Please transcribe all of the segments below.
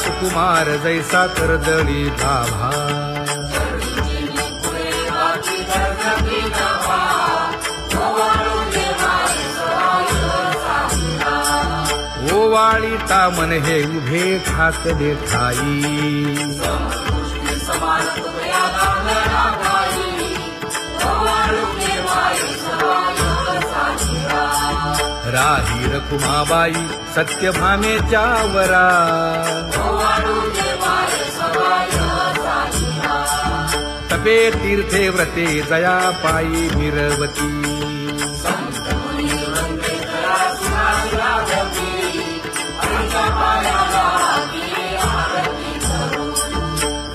सुकुमार जैसा कर्दळी गाभा ओवाळीता मन हे उभे ठाकले ठाई राही रखुमाबाई सत्यभामेच्या वरा तपे तीर्थे व्रते जया पायी मिरवती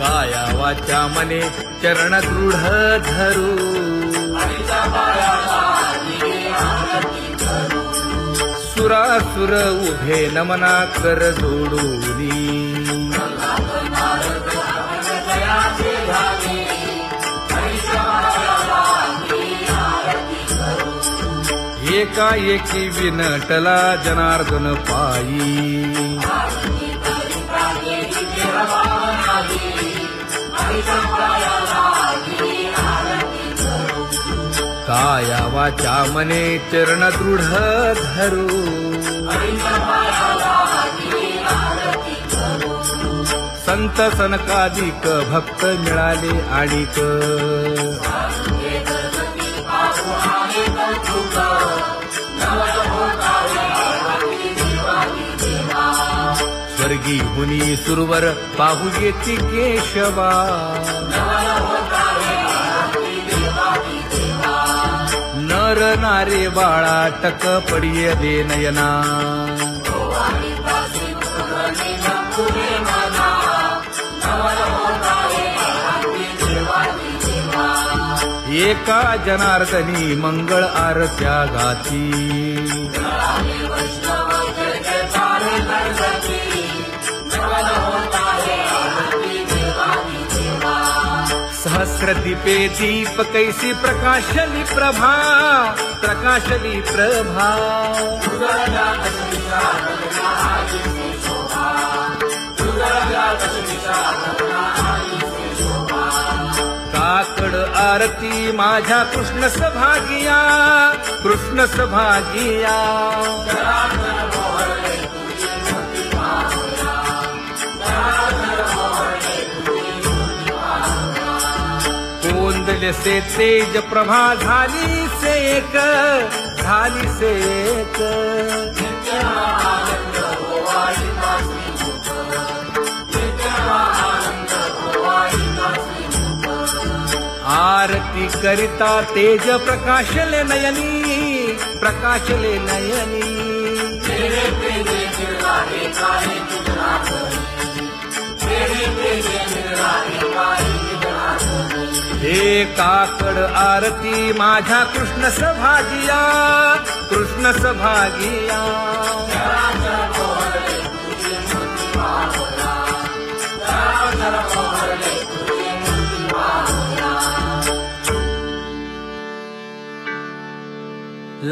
काया वाचा मने चरण दृढ धरू सुरासुर उभे नमना कर जोडूनी एकाएकी विनटला जनार्दन पायी काया वाचा मने चरण दृढ धरू संत सनकादिक भक्त मिळाले आणिक स्वर्गी मुनी सुरवर पाहू येती केशवा नर नारे बाळा टक पडिये दे नयना एका जनार्दनी मंगळ आरत्या गाती सहस्र दीपे दीप कैसी प्रकाशली प्रभा प्रकाशली प्रभा काकड आरती माझ्या कृष्ण सभागिया कृष्ण सभागिया कोंदले से तेज प्रभा झाली से एक झाली से एक आरती करिता तेज प्रकाशले नयनी प्रकाशले नयनी हे काकड आरती माझ्या कृष्ण सभागिया कृष्ण सभागिया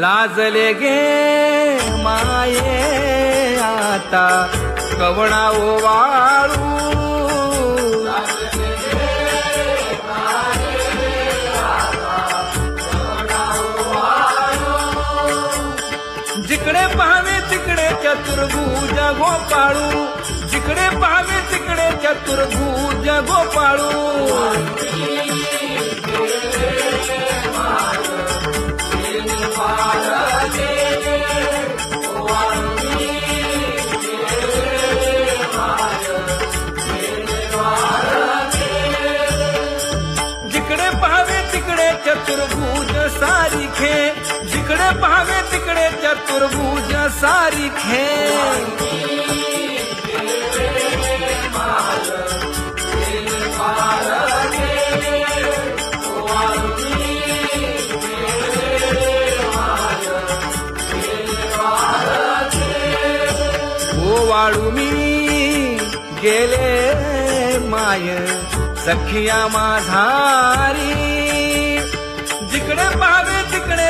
लाजले गे माये आता कवणा ओवाळू जिकडे पाहावे तिकडे चतुर्भुज गोपाळू जिकडे पाहावे तिकडे चतुर्भुज गोपाळू जिकडे पाहावे तिकडे चतुर्भुज सारिखे जिकडे पाहावे तिकडे चतुर्भुज सारिखे ओवाळू मी गेले माय सखिया माझारी जिकडे पाहावे तिकडे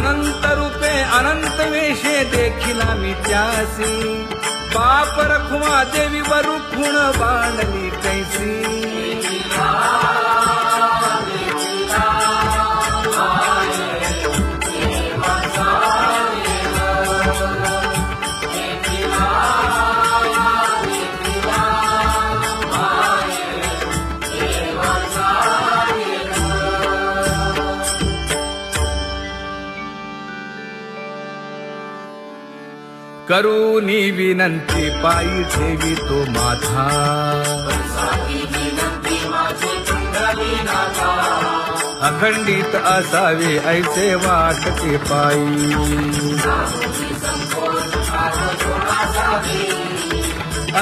अनंत रूपे अनंत वेशे देखिला मी त्यासी बाप रखुमा देवी वरु खुण बांधली कैसी करूनी विनंती पायी ठेवी तो माथा अखंडित असावे ऐसे वाटते पायी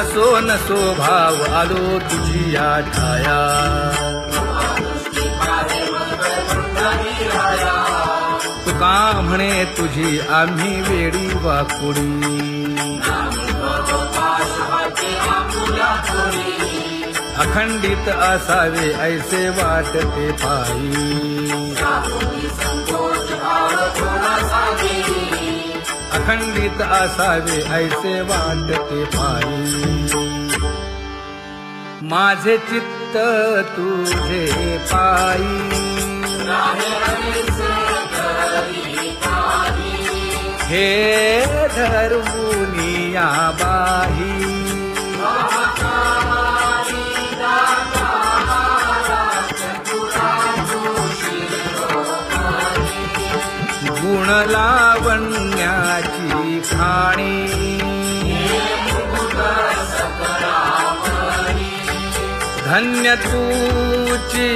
असो नसो भाव आलो तुझी या छाया तुका म्हणे तुझी आम्ही वेडी वाकुडी अखंडित असावे ऐसे वाटते पायी अखंडित असावे ऐसे वाटते पायी माझे चित्त तुझे पायी हे धर्मुनिया बाही गुण लावण्याची खाणी धन्य तूची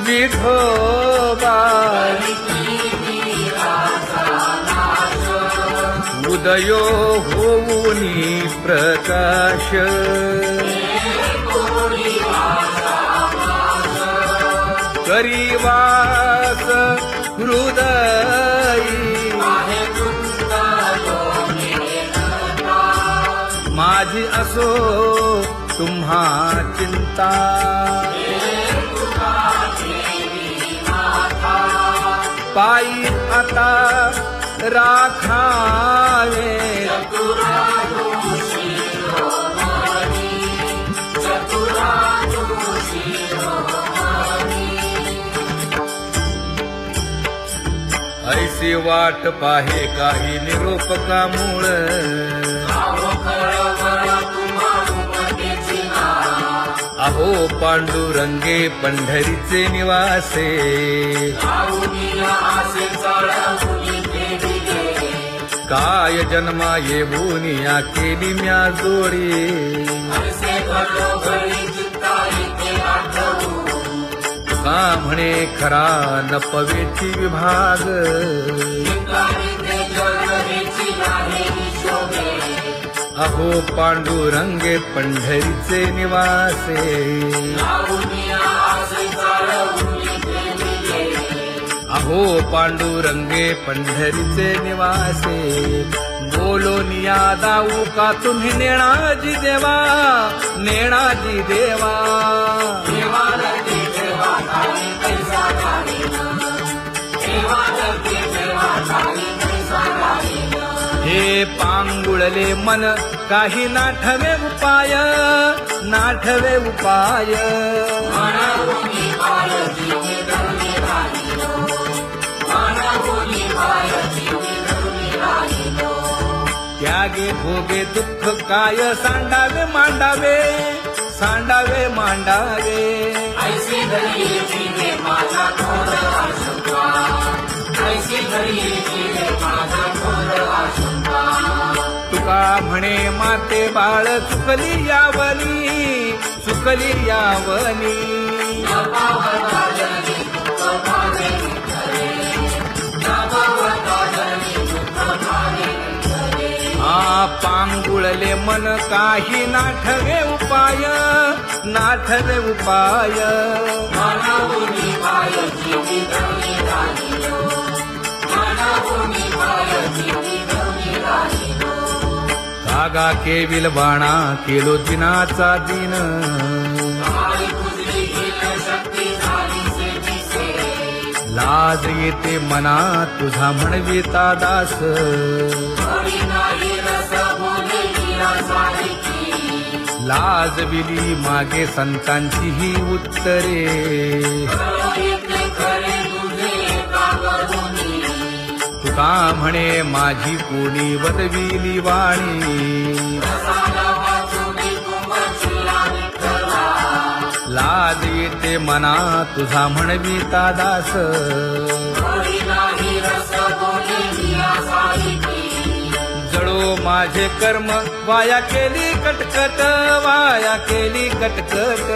विठोबा उदयो होऊनी प्रकाश करीवास हृदयी माझी असो तुम्हा चिंता पायी आता राखावे ऐसी वाट पाहे काही निरोप का मूळ अहो पांडुरंगे पंढरीचे निवासे काय जन्मा येऊनिया केली म्या जोडी का म्हणे खरा नपवेची विभाग अहो पांडुरंगे पंढरीचे निवासे अहो पांडुरंगे पंढरीचे निवासे बोलोनिया दाऊ का तुम्ही नेणाजी देवा नेणाजी देवा हे पांगुळले मन काही नाठवे उपाय नाठवे उपाय त्यागे भोगे दुःख काय सांडावे मांडावे सांडावे मांडावे ऐसी घरी जीवे माझा थोर आशंका ऐसी घरी जीवे माझा थोर आशंका तुका म्हणे माते बाळ चुकली यावनी चुकली यावनी पांगुळले मन काही नाठवे उपाय नाठवे उपाय कागा केविल बाणा केलो दिनाचा दिन लाज येते मना तुझा म्हणविता दास थोडी नाही रस बोले मीरा सारखी लाज विली मागे संतांची ही उत्तरे येते खरे तुझे कागदोनी तुका म्हणे माझी कोणी वदविली वाणी रसाला वाचुनी कुंभशिला विठ्ठला लाज येते मना तुझा म्हणविता दास थोडी नाही रस बोले मीरा सारखी जळो माझे कर्म वाया केली कटकट वाया केली कटकट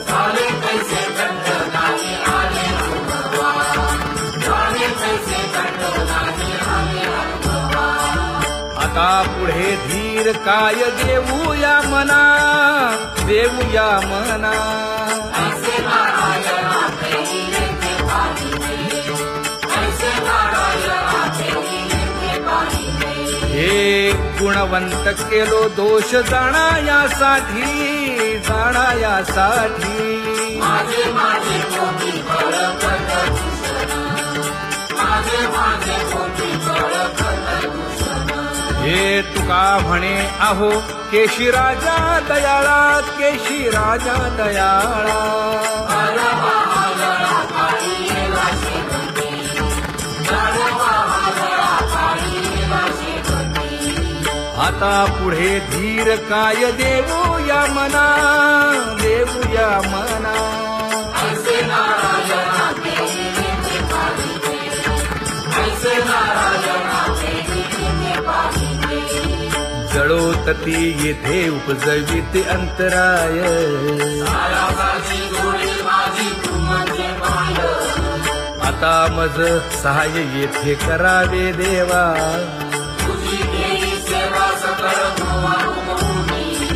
झाले कैसे कंठ नाही आले अनुभवा झाले कैसे कंठ नाही आले अनुभवा आता पुढे धीर काय देऊया मना देऊया मना ऐसे नारायण आपे नीरे पाहिजे ऐसे नारायण आपे नीरे पाहिजे हे गुणवंत केलो दोष जाणायासाठी जाणायासाठी माझे माझे कोटी बळ कट दूषण माझे माझे कोटी बळ कट दूषण हे तुका म्हणे आहो केशी राजा दयाळा केशी राजा दयाळा गाढवा आगळा काळी येला शेवटी गाढवा आगळा काळी येला शेवटी आता पुढे धीर काय देऊया मना देऊया मना ऐसे नारायण आपे नीरे पाहिजे ऐसे नारायण आपे नीरे पाहिजे जळोतती येथे उपजविते अंतराय सायासाची गोडी माझी तू म्हणजे माय आता मज सहाय्य येथे करावे देवा तुझी देई सेवा सकळ गोवा उमवूनी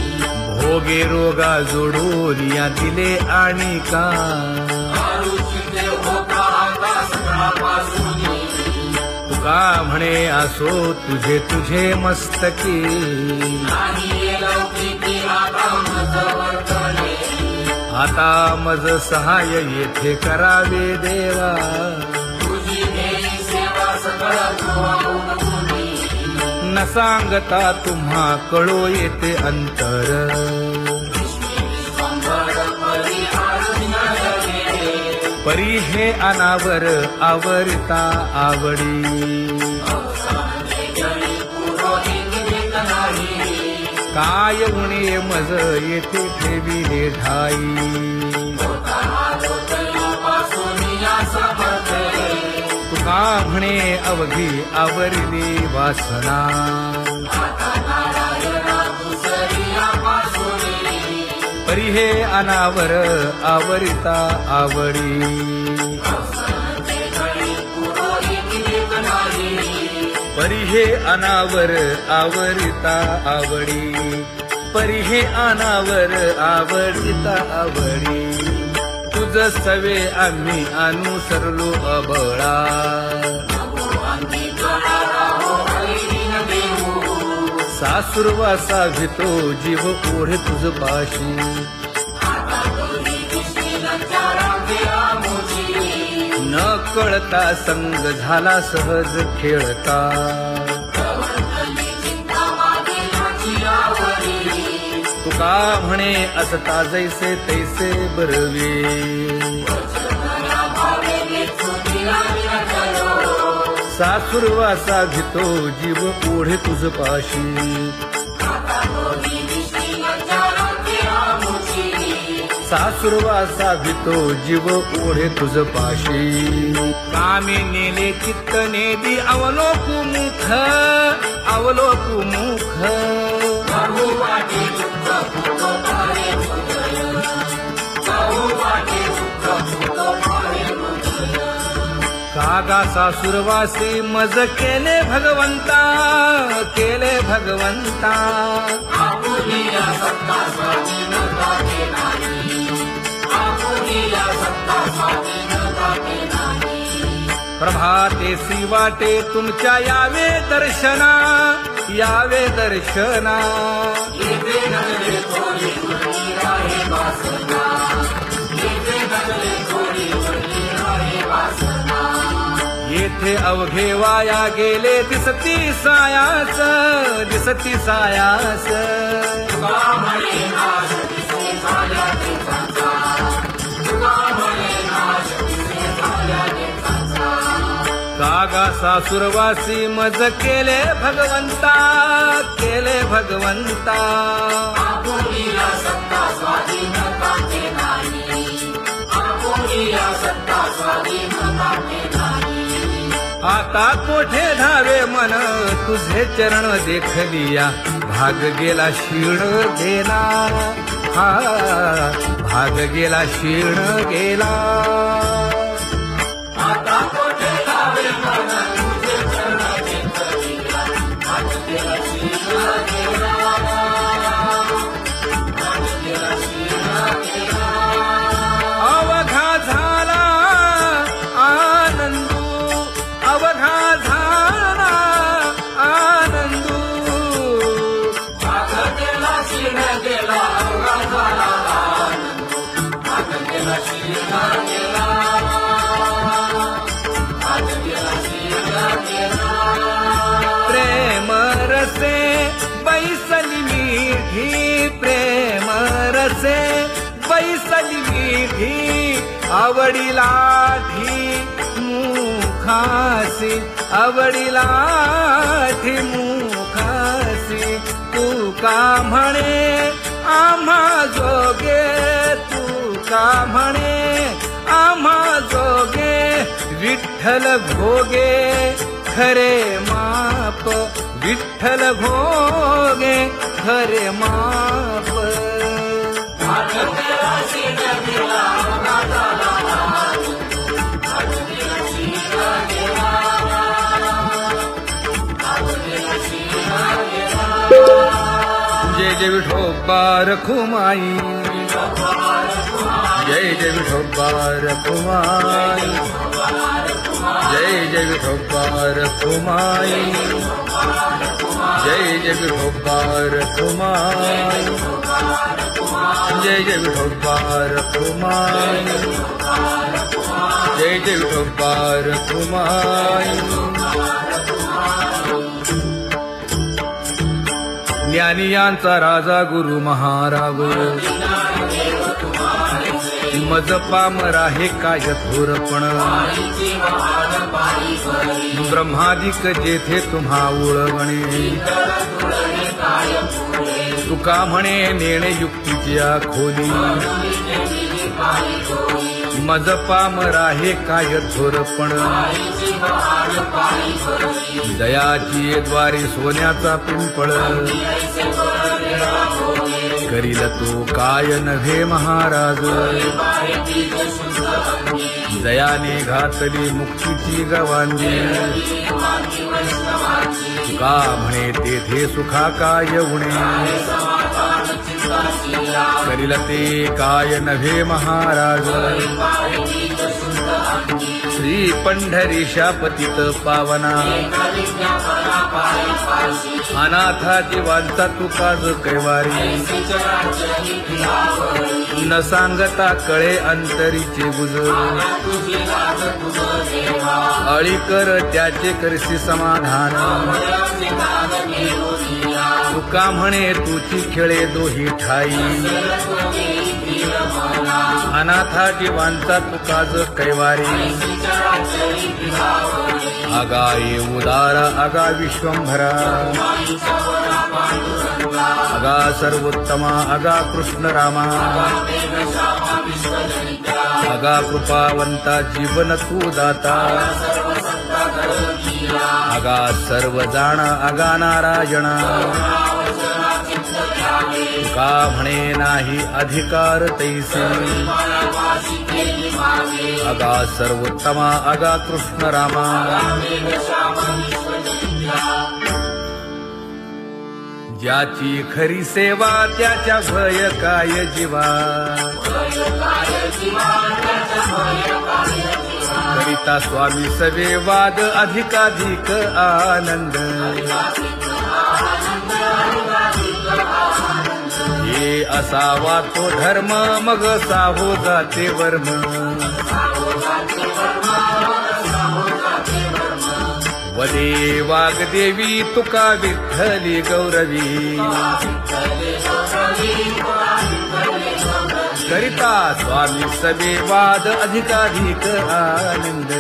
भोगे रोगा जोडून या दिले आणि का आरुची देव होता आता सकाळपासूनी तुका म्हणे असो तुझे तुझे मस्तकी नाही ये लौकिकी आता मज वर्तने आता मज सहाय्य येथे करावे देवा तुझी देई सेवा सकळ गोवा उमवूनी न सांगता तुम्हा कळो येते अंतर विश्वंभर परी आरुण्यायने परी हे अनावर आवरता आवडी अवसाने जळी पुरोहित देत नाही काय उणे मज येथे ठेविले ठाई तुका म्हणे अवघी आवरली वासना परी हे अनावर आवरिता आवडी परी हे अनावर आवरिता आवडी परी हे अनावर आवडिता आवडी तुझ सवे आम्ही अनुसरलो अबळा सासुरवासा भितो जीव ओढे तुझ पाशी न कळता संग झाला सहज खेळता तुका म्हणे असता जैसे तैसे बरवे सासुरवासा भितो जीव ओढे तुझ पाशी सासुरवासा भितो जीव ओढे तुझ पाशी कामी नेले चित्त नेदी अवलोकु मुख अवलोकु मुख कागा सासुरवासी मज केले भगवंता केले भगवंता आपुनिया सत्ता स्वाधीन जाते नाही आपुनिया सत्ता स्वाधीन जाते नाही प्रभातेसी वाटे तुमच्या यावे दर्शना यावे दर्शना येथे नगरे थोडी उरली आहे वासना येथे नगरे थोडी उरली आहे वासना तेथे अवघे वाया गेले दिसती सायास दिसती सायास तुका म्हणे नाश दिसे झाल्या देशांचा तुका म्हणे नाश दिसे झाल्या देशांचा कागा सासुरवासी मज केले भगवंता आपुनिया सत्ता स्वाधीनता के नाही आपुनिया सत्ता स्वाधीनता के नाही आता कोठे धावे मन तुझे चरण देखलिया भाग गेला क्षीण गेला हा भाग गेला क्षीण गेला आता कोठे लावे मन तुझे चरण घेतलिया आज गेला शिला गेला आज गेला शिला गेला अवघा झाला आनंदू अवघा झाला आनंदू आज गेला शिला गेला अवघा झाला आनंद आज गेला शिला गेला आज गेला शिला गेला प्रेम रसे बैसली मीठी प्रेम रसे बैसली मीठी आवडीला मुखासी आवडीला मुखासी तू का म्हणे आम्हा जोगे तू का म्हणे आम्हा जोगे विठ्ठल भोगे खरे माप विठ्ठल भोगे खरे माप आज गेला शिला गेला अवघा झाला आनंद आज गेला शिला गेला आज गेला शिला गेला जय जय विठोबा रखुमाई जय जय विठोबा रखुमाई जय जय विठोबा रखुमाई जय जय विठोबा रखुमाई जय जय विठोबा रखुमाई जय जय विठोबा रखुमाई ज्ञानियांचा राजा गुरु महाराव मज पामरा हे काय थोरपण ब्रह्मादिक जेथे तुम्हा उळवणे तुका म्हणे नेणे युक्तीच्या खोली मज पामरा हे काय थोरपण दयाची द्वारे सोन्याचा पिंपळ करील तो काय नव्हे महाराज दयाने घातली मुक्तीची गवांगी तुका म्हणे तेथे सुखा काय उणे करील ते काय नव्हे महाराज श्री पंढरीशा पतित पावना अनाथा जीवांचा तुकाज कैवारी न सांगता कळे अंतरीचे गुज अळी कर त्याचे करसी समाधान तुका म्हणे तुची खेळे दोही ठाई अनाथा जीवांचा तुकाज कैवारी आगा ये उदार आगा विश्वंभरा आगा सर्वोत्तमा आगा कृष्ण रामा आगा कृपावंता जीवन तू दाता आगा सर्व जाणा आगा नारायणा तुका म्हणे नाही अधिकार तैसे आगा सर्वोत्तमा आगा कृष्ण रामा ज्याची खरी सेवा त्याच्या भय काय जीवा करिता स्वामी सवे वाद अधिकाधिक आनंद हे असावा तो धर्म मग साहो जाते वर्म पदे वाग्देवी तुका विठ्ठली गौरवी करिता स्वामी सबे वाद अधिकाधिक आनंद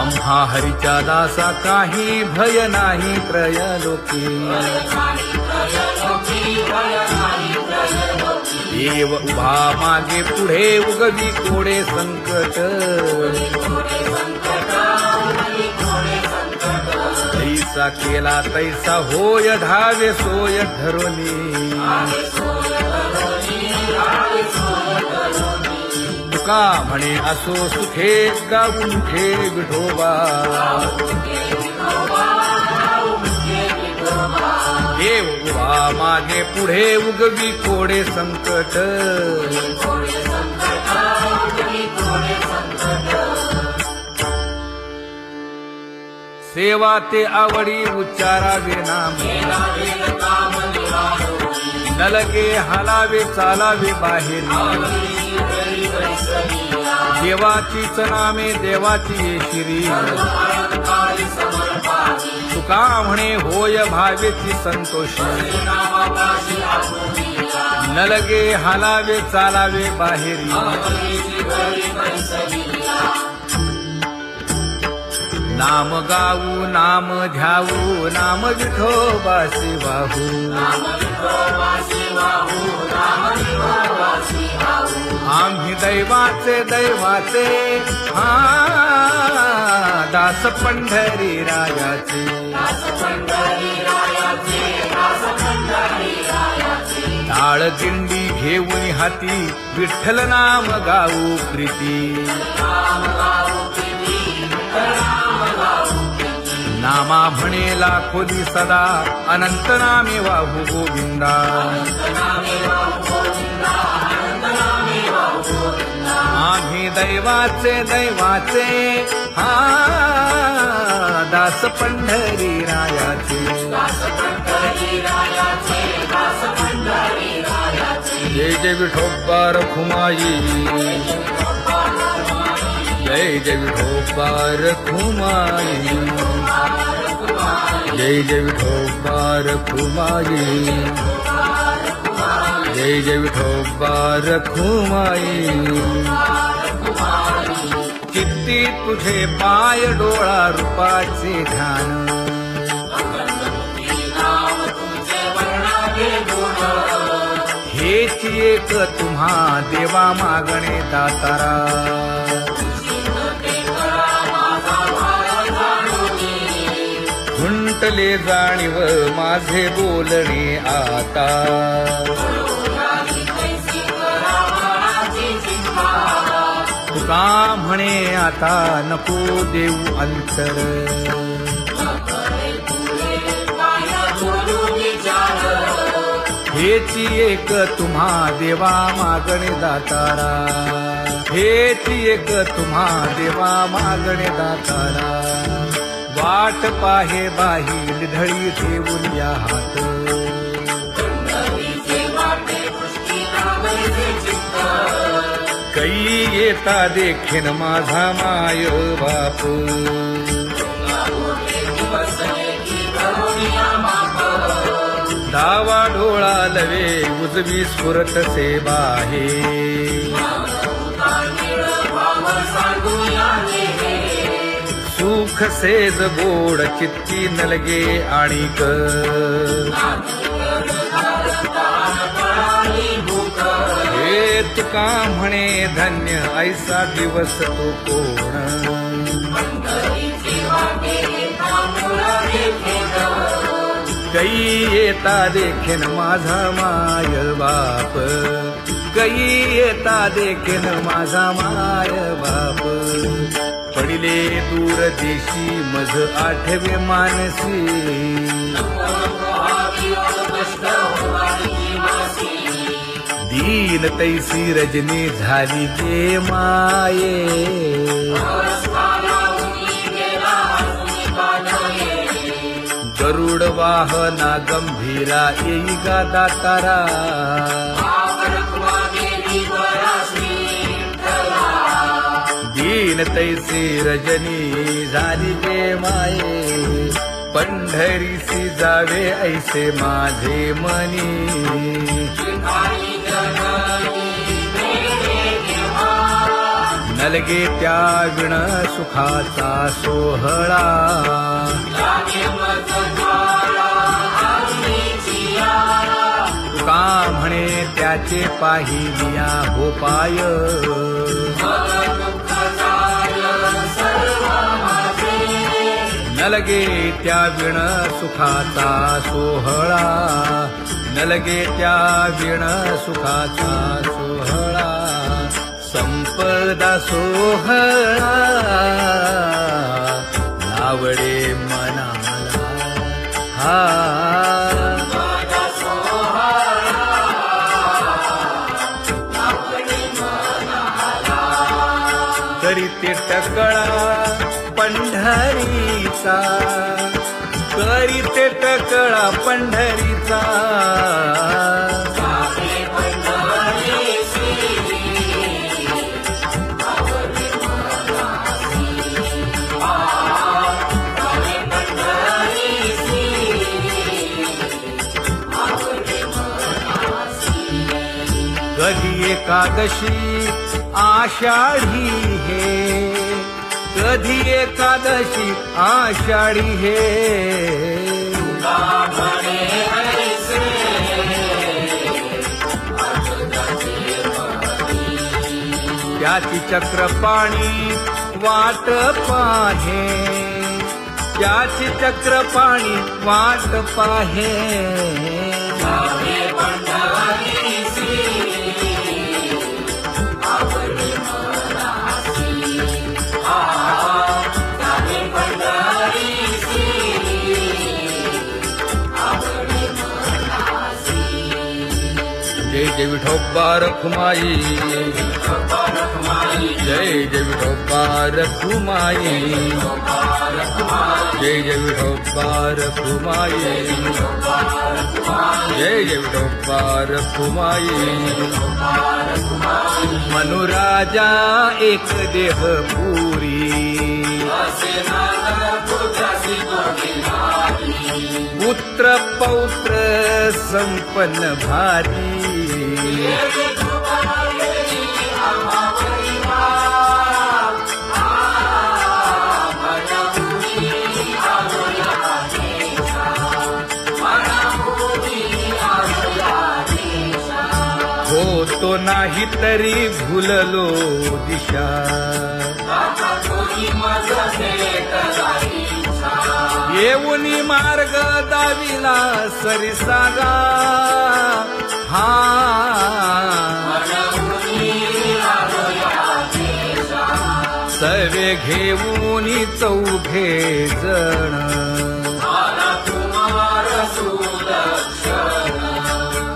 आम्हा हरीच्या दासा काही भय नाही त्रयलोकी देव उभा मागे पुढे उगवी कोडे संकट तैसा केला तैसा होय धावे सोय धरोनी तुका म्हणे असो सुखे गाऊन ठे विठोबा देव उभा मागे पुढे उगवी कोडे संकट सेवा ते आवडी उच्चारावे नाम न लगे हालावे चालावे बाहेर देवाचीच नामे देवाची येशिरी तुका म्हणे होय भावेची संतोषी न लगे हालावे चालावे बाहेरी नाम गाऊ नाम ध्याऊ नाम विठोबासी वाहू आम्ही दैवाचे दैवाचे हा दास पंढरी रायाचे टाळ दिंडी घेऊन हाती विठ्ठल नाम गाऊ प्रीती नामा म्हणेला खोली सदा अनंत नामे वाहू गोविंदा आम्ही दैवाचे दैवाचे हा दास पंढरी रायाचे जय जय विठोबा रखुमाई जय जय विठोबा रखुमाई जय जय विठोबा रखुमाई जय जय विठोबा रखुमाई चित्ती तुझे पाय डोळा रूपाचे ध्यान हेच एक तुम्हा देवा मागणे दातारा खुंटले जाणीव माझे बोलणे आता तुका म्हणे आता नको देऊ अंतर हेची एक तुम्हा देवा मागणे दातारा हेची एक तुम्हा देवा मागणे दातारा वाट पाहे बाही ढळी ठेवून या हात कै येता देखेन माझा माय बाप डावा डोळा लवे उजवी स्फुरत से बाहे सुख सेज गोड चित्ती नलगे आणिक हे तुका म्हणे धन्य ऐसा दिवस तो कोण कै येता देखेन माझा माय बाप कै येता देखेन माझा माय बाप पडिले दूर देशी मज आठवे मानसी दीन तैसी रजनी झाली जे माये गरुड वाहना गंभीरा येई गा दातारा दीन ऐन तैसी रजनी झाली गे माये, पंढरीसी जावे ऐसे माझे मनी. नलगे त्या विण सुखाचा सोहळा, तुका म्हणे त्याचे पाहिलिया हो पाय. नलगे त्या विण सुखाचा सोहळा, नलगे त्या विण सुखाचा सोहळा. संपदा सोहळा लावडे मनाला हा. करीते टकळा पंढरीचा, करीते टकळा पंढरीचा. कधी एकादशी आषाढी हे, कधी एकादशी आषाढी हे. त्याची चक्रपाणी वाट पाहे, त्याची चक्रपाणी वाट पाहे. जय जय विठोबा रखुमाई, जय जय विठोबा रखुमाई, जय जय विठोबा रखुमाई, जय जय विठोबा रखुमाई. मनुराजा एक देह पुरी, पुत्र पौत्र संपन्न भारी. होतो नाही तरी भुललो दिशा, येऊनी मार्ग दाविला सरिसागा हा. सवे घेऊनी चौघे जण,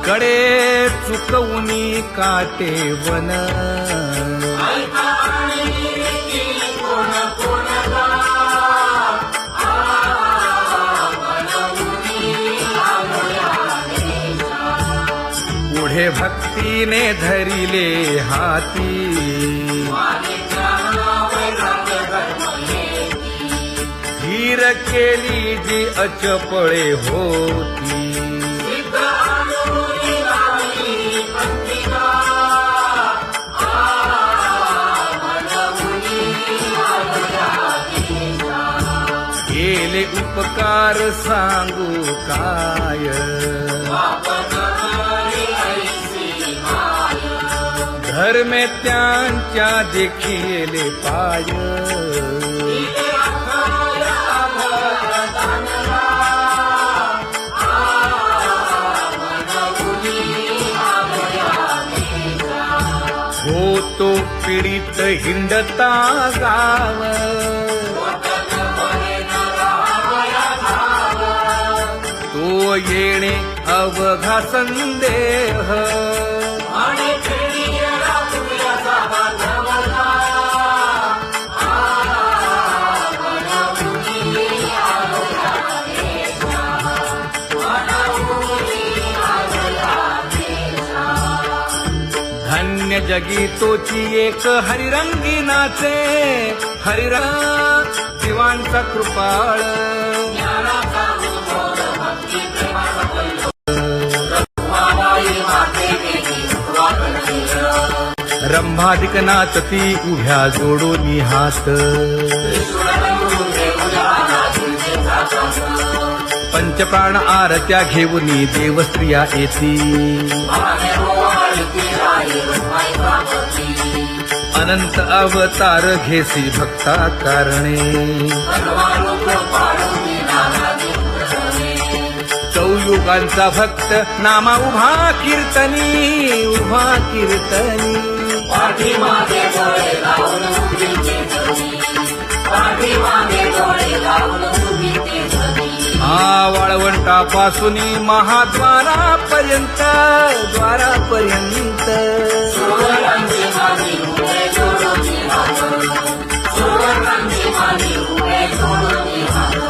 कडे चुकवूनी काटे वन. पुढे भक्तीने धरिले हाती, धीर केली जी अचपळे होती. केले उपकार सांगू काय, धर्मे त्यांच्या देखिले पाय. होतो पीडित हिंडता गाव, तो येणे अवघा संदेह. अन्य जगी तोची एक हरिरंगी नाचे हरिरंग शिवांचा कृपाळ ज्ञानाचा उद्भव भक्ती प्रेमाचा कल्लोळ रखुमाबाई माते देवी वाकण केलं रंभाधिक नाचती उभ्या जोडोनी हात ईश्वरबंधू देऊया नाचीचे जातात पंचप्राण आरत्या घेऊनी देवस्त्रिया येती माने ओवाळती राही रखुमाईचा पती अनंत अवतार घेसी भक्ता कारणे सर्वानुक पाडूनी नाना दिवसने चौयुगांचा भक्त नामा उभा कीर्तनी पाठीमागे डोळे लावून उभीचे धनी पाठीमागे डोळे लावून उभीचे धनी वाळवंटापासून महाद्वारापर्यंत सुवर्णांची मानी उभे जोडूनी हात सुवर्णांची मानी उभे जोडूनी हात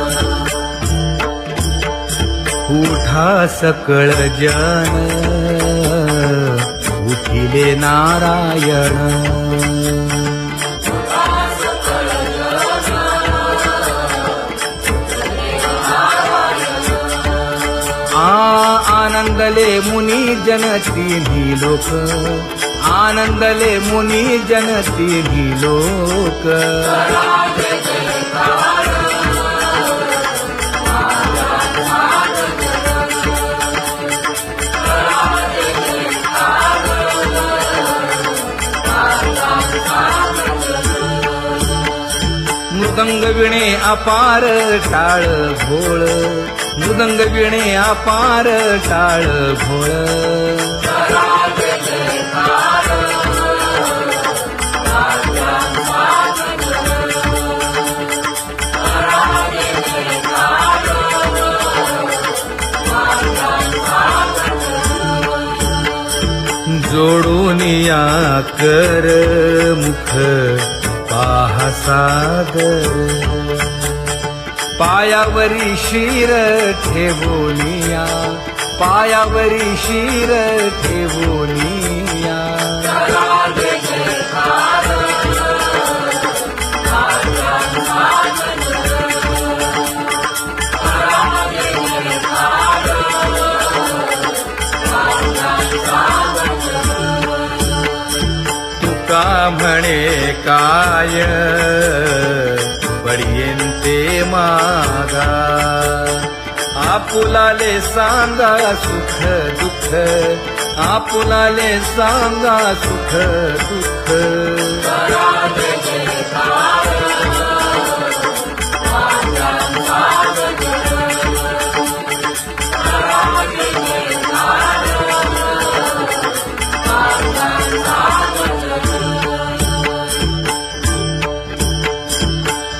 उठा सकळ जन उठिले नारायण आनंदले मुनी जन तिन्ही लोक आनंदले मुनी जन तिन्ही लोक मृदंग विणे अपार टाळ भोळ मृदंग विणे अपार टाळ भोळ जोडूनिया कर मुख पाहा सागर पायावरी शिर ठेवोनिया पायावरी शिर ठेवोनिया तुका म्हणे काय बडियेंते मागा आपुलाले सांगा सुख दुःख आपुलाले सांगा सुख दुःख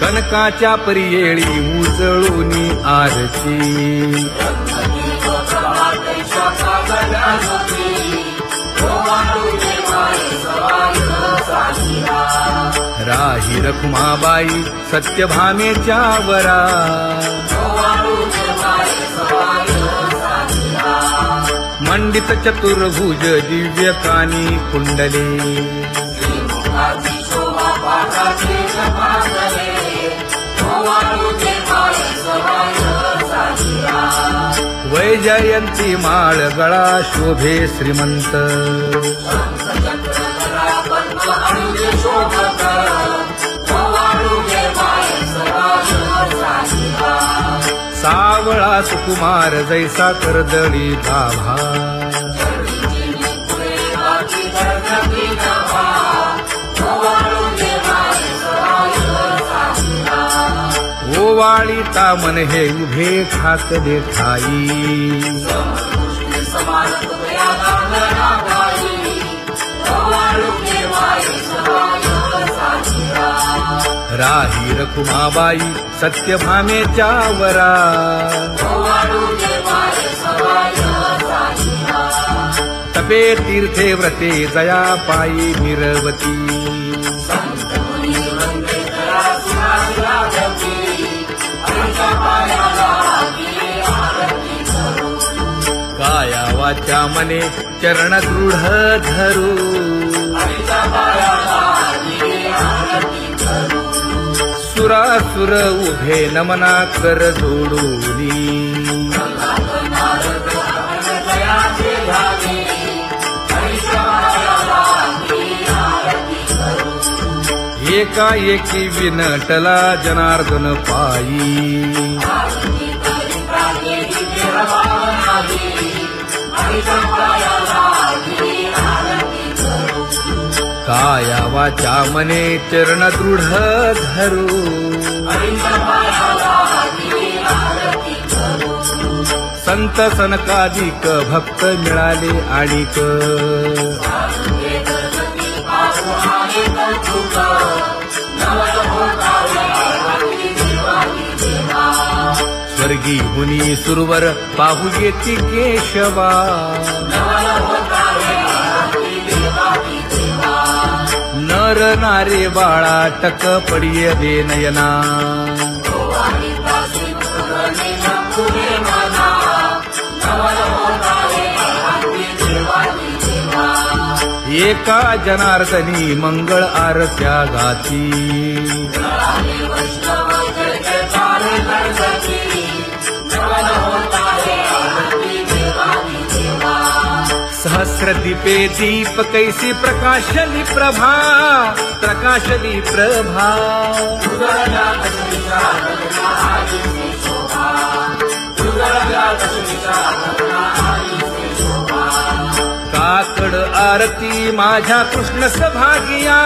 कनकाच्या परियेळी उजळूनी आरती राही रखुमाबाई सत्यभामेच्या वरा मंडित चतुर्भुज दिव्य कानी कुंडले वैजयंती माळ गळा शोभे श्रीमंत सावळा सुकुमार जैसा करदळी गाभा ओवाळीता मन हे उभे ठाकले ठाई राही रखुमाबाई सत्यभामेच्या वरा तपे तीर्थे व्रते जया पायी निरवती काया वाचा मने चरण दृढ धरू सुरासुर उभे नमना कर जोडूनी एकाएकी विनटला जनार्दन पायी काया वाचा मने चरण दृढ धरू संत सनकादिक भक्त मिळाले आणिक स्वर्गी हुनी सुरवर पाहू येती केशवा नर नारे बाळा टक पडिये दे नयना एका जनार्दनी मंगळ आरत्या गाती सहस्र दीपे दीप कैसी प्रकाशली प्रभा काकड आरती माझ्या कृष्ण सभागिया